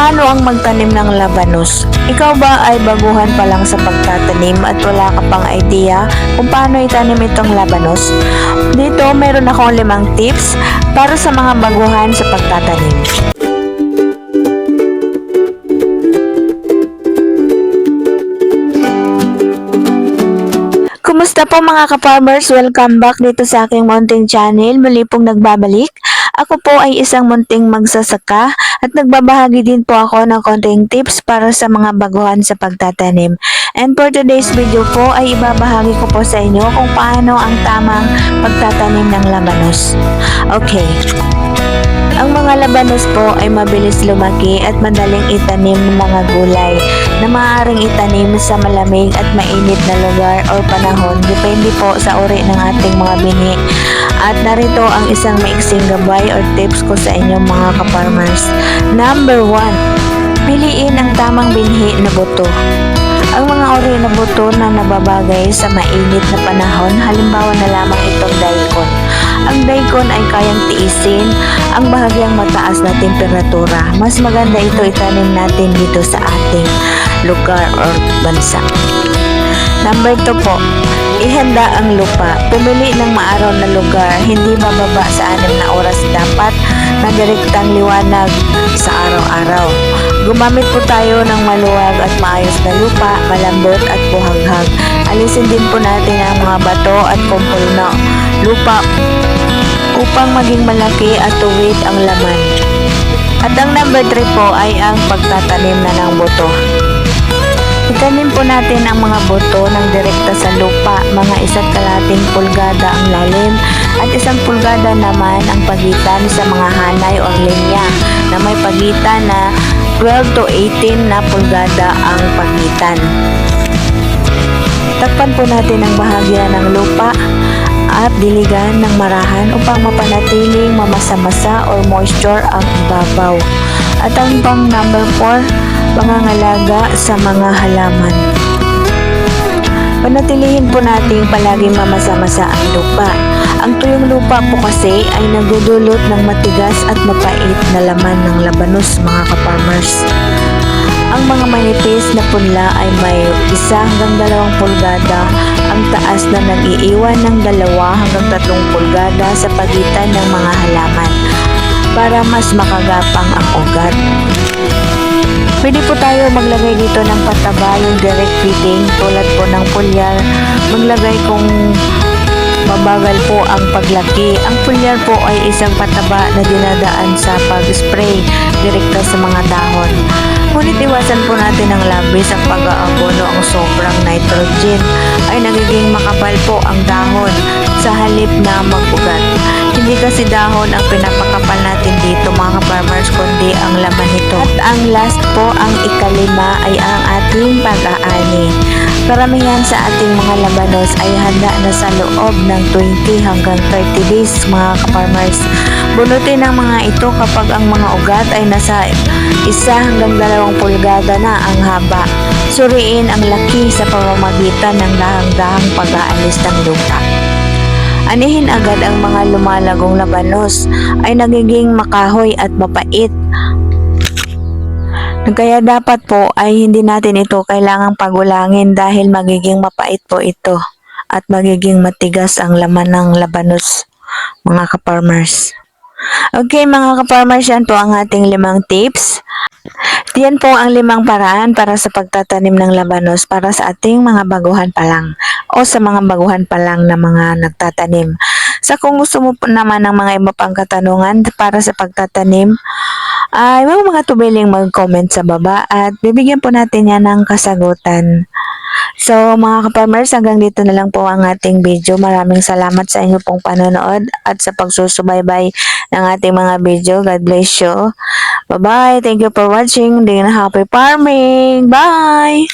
Paano ang magtanim ng labanos? Ikaw ba ay baguhan pa lang sa pagtatanim at wala ka pang idea kung paano itanim itong labanos? Dito meron akong 5 tips para sa mga baguhan sa pagtatanim. Kumusta po mga ka-farmers? Welcome back dito sa aking munting channel. Muli pong nagbabalik. Ako po ay isang munting magsasaka at nagbabahagi din po ako ng konting tips para sa mga baguhan sa pagtatanim. And for today's video po ay ibabahagi ko po sa inyo kung paano ang tamang pagtatanim ng labanos. Okay. Ang mga labanos po ay mabilis lumaki at madaling itanim ng mga gulay na maaaring itanim sa malamig at mainit na lugar o panahon. Depende po sa uri ng ating mga bini. At narito ang isang maiksing gabay or tips ko sa inyong mga ka-farmers. Number 1. Piliin ang tamang binhi na buto. Ang mga uri na buto na nababagay sa mainit na panahon, halimbawa na lamang itong daikon. Ang daikon ay kayang tiisin ang bahagyang mataas na temperatura. Mas maganda ito itanim natin dito sa ating lugar or bansa. Number 2 po, ihanda ang lupa. Pumili ng maaraw na lugar, hindi bababa sa 6 na oras dapat na direktang liwanag sa araw-araw. Gumamit po tayo ng maluwag at maayos na lupa, malambot at buhaghag. Alisin din po natin ang mga bato at kumpol na lupa upang maging malaki at tuwid ang laman. At ang number 3 po ay ang pagtatanim na ng buto. Itanim po natin ang mga buto ng direkta sa lupa, mga 1/2 pulgada ang lalim at 1 pulgada naman ang pagitan sa mga hanay o linya na may pagitan na 12 to 18 na pulgada ang pagitan. Takpan po natin ang bahagya ng lupa at diligan ng marahan upang mapanatiling mamasa-masa or moisture ang ibabaw. At ang pang number 4, pangangalaga sa mga halaman. Panatilihin po natin palaging mamasa-masa ang lupa. Ang tuyong lupa po kasi ay nagdudulot ng matigas at mapait na laman ng labanos mga ka-farmers. Ang mga manipis na punla ay may 1 hanggang 2 pulgada. Ang taas na nag-iiwan ng 2 hanggang 3 pulgada sa pagitan ng mga halaman para mas makagapang ang ugat. Pwede po tayo maglagay dito ng pataba, yung direct feeding tulad po ng pulyar. Maglagay kung mabagal po ang paglaki. Ang pulyar po ay isang pataba na dinadaan sa pag-spray direkta sa mga dahon. Ngunit iwasan po natin ng labis ang pag-aabono. Ang sobrang nitrogen ay nagiging makapal po ang dahon sa halip na mag-ugat. Hindi kasi dahon ang pinapakapal natin dito mga farmers, kundi ang laman nito. At ang last po, ang ika-5 ay ang ating pag-aani. Karamihan sa ating mga labanos ay handa na sa loob ng 20 hanggang 30 days mga ka-farmers. Bunutin ang mga ito kapag ang mga ugat ay nasa 1 hanggang 2 pulgada na ang haba. Suriin ang laki sa pamamagitan ng dahang-dahang pag-aalis ng lupa. Anihin agad ang mga lumalagong labanos ay nagiging makahoy at mapait. Kaya dapat po ay hindi natin ito kailangang pagulangin dahil magiging mapait po ito at magiging matigas ang laman ng labanos mga ka-farmers. Okay mga ka-farmers, yan po ang ating 5 tips. Yan po ang 5 paraan para sa pagtatanim ng labanos para sa ating mga baguhan pa lang o sa mga baguhan pa lang na mga nagtatanim. Sa kung gusto mo po naman ng mga iba pang katanungan para sa pagtatanim, ay huwag mga tubiling mag-comment sa baba at bibigyan po natin yan ng kasagutan. So mga ka-farmers, hanggang dito na lang po ang ating video. Maraming salamat sa inyo pong panonood at sa pagsusubaybay ng ating mga video. God bless you. Bye-bye. Thank you for watching. Happy farming. Bye!